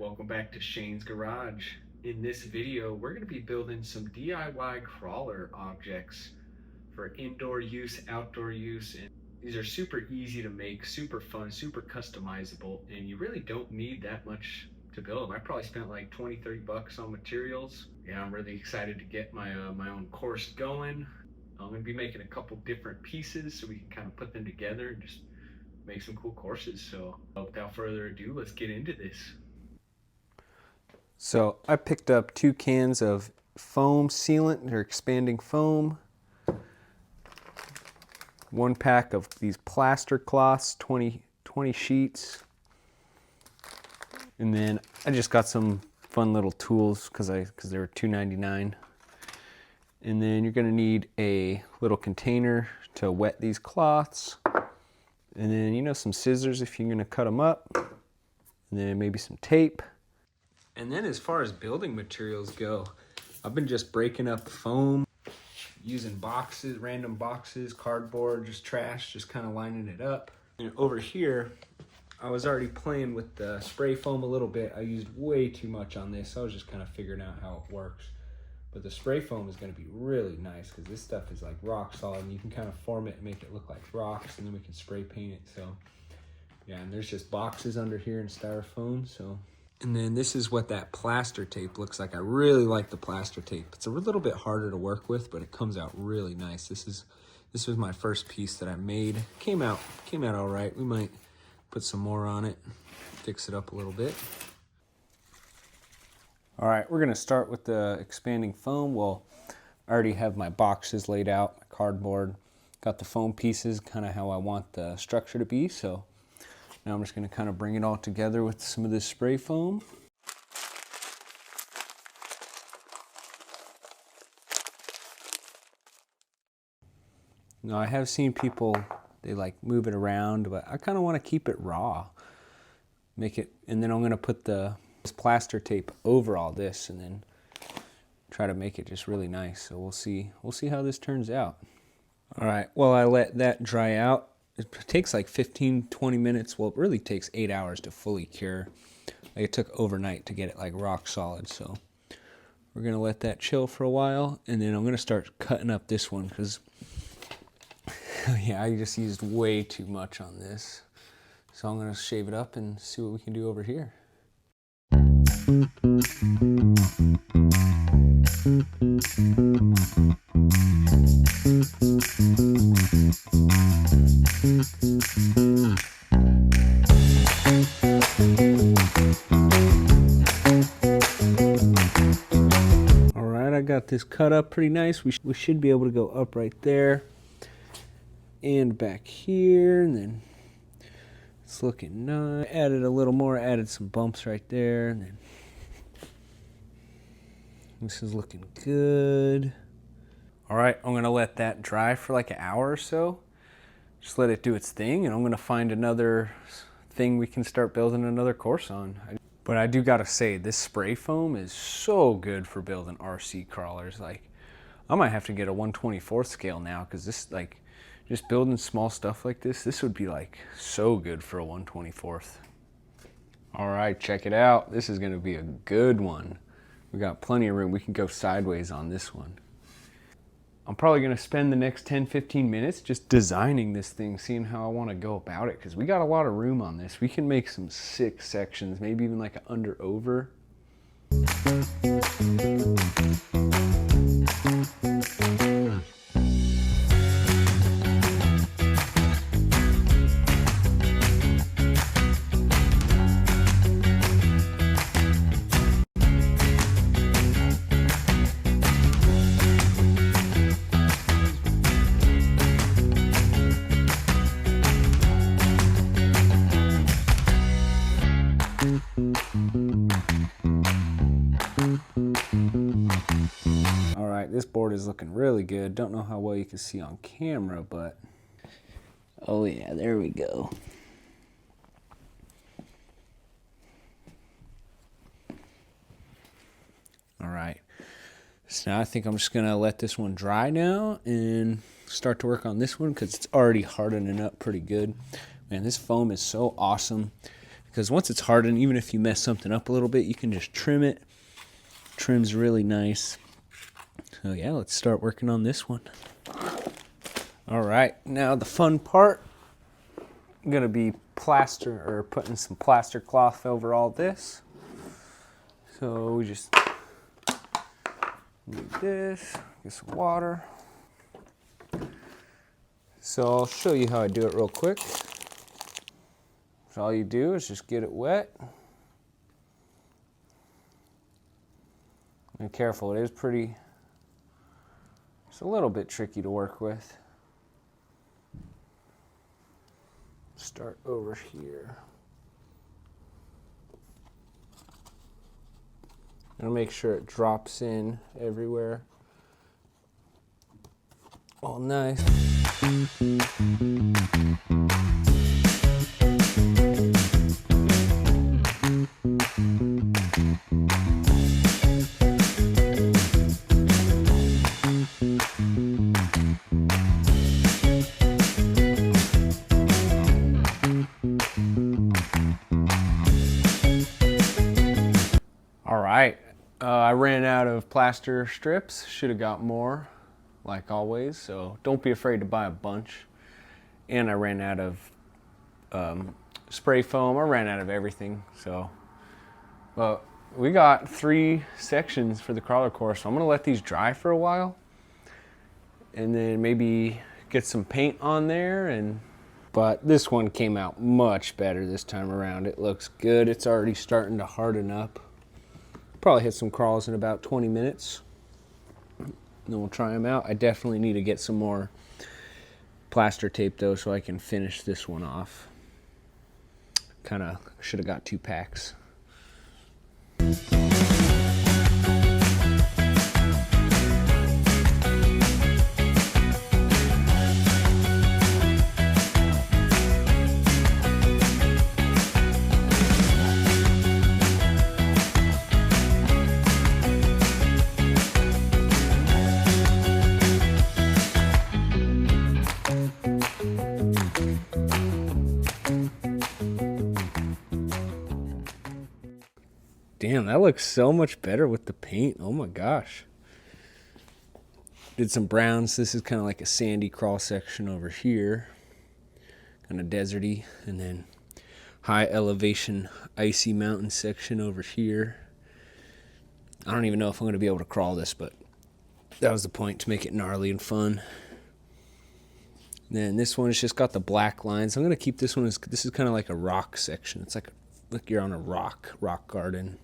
Welcome back to Shane's Garage. In this video, we're going to be building some DIY crawler objects for indoor use, outdoor use, and these are super easy to make, super fun, super customizable, and you really don't need that much to build them. I probably spent like 20-30 bucks on materials. Yeah, I'm really excited to get my own course going. I'm going to be making a couple different pieces so we can kind of put them together and just make some cool courses. So without further ado, let's get into this. So I picked up 2 cans of foam sealant or expanding foam, 1 pack of these plaster cloths, 20 sheets, and then I just got some fun little tools because they were $2.99. And then you're going to need a little container to wet these cloths, and then some scissors if you're going to cut them up, and then maybe some tape. And then as far as building materials go, I've been just breaking up foam, using boxes, random boxes, cardboard, just trash, just kind of lining it up. And over here, I was already playing with the spray foam a little bit. I used way too much on this. I was just kind of figuring out how it works. But the spray foam is going to be really nice because this stuff is like rock solid, and you can kind of form it and make it look like rocks, and then we can spray paint it. So yeah, and there's just boxes under here in styrofoam. And then this is what that plaster tape looks like. I really like the plaster tape. It's a little bit harder to work with, but it comes out really nice. This was my first piece that I made. Came out all right. We might put some more on it, fix it up a little bit. All right, we're gonna start with the expanding foam. Well, I already have my boxes laid out, my cardboard. Got the foam pieces, kind of how I want the structure to be. So now I'm just going to kind of bring it all together with some of this spray foam. Now I have seen people, they like move it around, but I kind of want to keep it raw. And then I'm going to put this plaster tape over all this and then try to make it just really nice. So we'll see how this turns out. All right, well, I let that dry out. It takes like 15-20 minutes. Well, it really takes 8 hours to fully cure. Like it took overnight to get it like rock solid. So we're gonna let that chill for a while, and then I'm gonna start cutting up this one because yeah, I just used way too much on this. So I'm gonna shave it up and see what we can do over here. All right, I got this cut up pretty nice. We should be able to go up right there and back here, and then it's looking nice. Added a little more, added some bumps right there, and then this is looking good. All right, I'm gonna let that dry for like an hour or so. Just let it do its thing, and I'm gonna find another thing we can start building another course on. But I do gotta say, this spray foam is so good for building RC crawlers. Like, I might have to get a 1/24th scale now, because this, like, just building small stuff like this would be like so good for a 1/24th. All right, check it out. This is gonna be a good one. We got plenty of room. We can go sideways on this one. I'm probably gonna spend the next 10-15 minutes just designing this thing, seeing how I wanna go about it, because we got a lot of room on this. We can make some sick sections, maybe even like an under-over. This board is looking really good. Don't know how well you can see on camera, but oh yeah, there we go. All right, so now I think I'm just gonna let this one dry now and start to work on this one because it's already hardening up pretty good. Man, this foam is so awesome. because once it's hardened, even if you mess something up a little bit, you can just trim it. Trim's really nice. So yeah, let's start working on this one. All right, now the fun part. I'm gonna be putting some plaster cloth over all this. So we just need this, get some water. So I'll show you how I do it real quick. So all you do is just get it wet. Be careful, it's a little bit tricky to work with. Start over here. I'll make sure it drops in everywhere. All nice. All right, I ran out of plaster strips. Should have got more, like always, so don't be afraid to buy a bunch. And I ran out of spray foam. I ran out of everything, so. But we got 3 sections for the crawler course, so I'm gonna let these dry for a while, and then maybe get some paint on there. But this one came out much better this time around. It looks good. It's already starting to harden up. Probably hit some crawls in about 20 minutes. And then we'll try them out. I definitely need to get some more plaster tape though so I can finish this one off. Kind of should have got 2 packs. Damn, that looks so much better with the paint. Oh my gosh. Did some browns. This is kind of like a sandy crawl section over here. Kind of deserty. And then high elevation icy mountain section over here. I don't even know if I'm going to be able to crawl this, but that was the point, to make it gnarly and fun. And then this one has just got the black lines. I'm going to keep this one as, this is kind of like a rock section. It's like you're on a rock garden.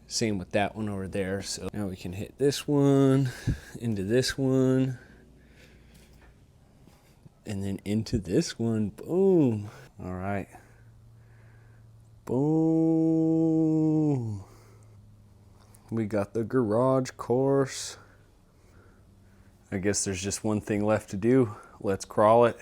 Same with that one over there. So now we can hit this one, into this one, and then into this one. Boom. All right. Boom. We got the garage course. I guess there's just one thing left to do. Let's crawl it.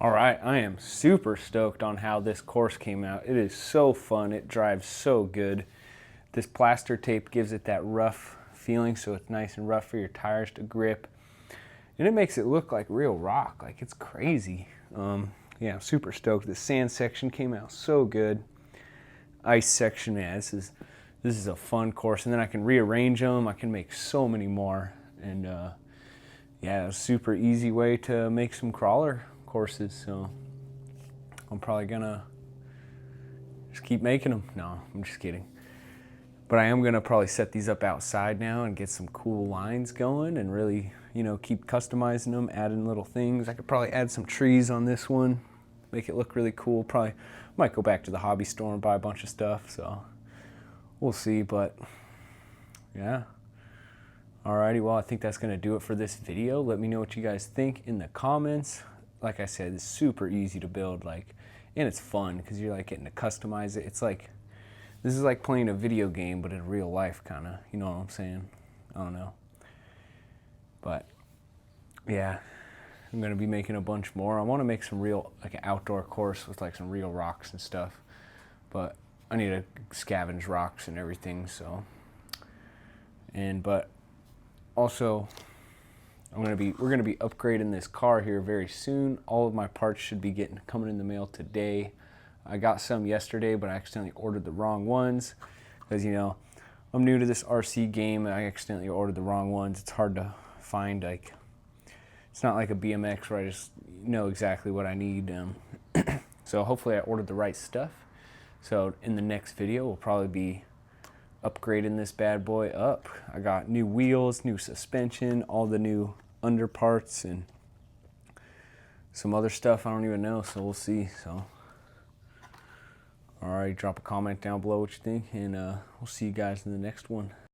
All right, I am super stoked on how this course came out. It is so fun. It drives so good. This plaster tape gives it that rough feeling, so it's nice and rough for your tires to grip. And it makes it look like real rock. Like, it's crazy. Yeah, I'm super stoked. The sand section came out so good. Ice section, yeah, this is a fun course. And then I can rearrange them. I can make so many more. And yeah, a super easy way to make some crawler courses. So I'm probably gonna just keep making them. No, I'm just kidding. But I am gonna probably set these up outside now and get some cool lines going and really, you know, keep customizing them, adding little things. I could probably add some trees on this one, make it look really cool. Probably might go back to the hobby store and buy a bunch of stuff, so we'll see. But yeah. Alrighty, well, I think that's gonna do it for this video. Let me know what you guys think in the comments. Like I said, it's super easy to build, like, and it's fun because you're like getting to customize it. It's like, this is like playing a video game, but in real life, kind of. You know what I'm saying? I don't know. But yeah, I'm gonna be making a bunch more. I want to make some real, like, an outdoor course with like some real rocks and stuff. But I need to scavenge rocks and everything. So, but also, we're gonna be upgrading this car here very soon. All of my parts should be coming in the mail today. I got some yesterday, but I accidentally ordered the wrong ones because, you know, I'm new to this RC game and I accidentally ordered the wrong ones. It's hard to find, like, it's not like a BMX where I just know exactly what I need. So hopefully I ordered the right stuff. So in the next video, we'll probably be upgrading this bad boy up. I got new wheels, new suspension, all the new underparts, and some other stuff I don't even know, so we'll see. So alright, drop a comment down below what you think, and we'll see you guys in the next one.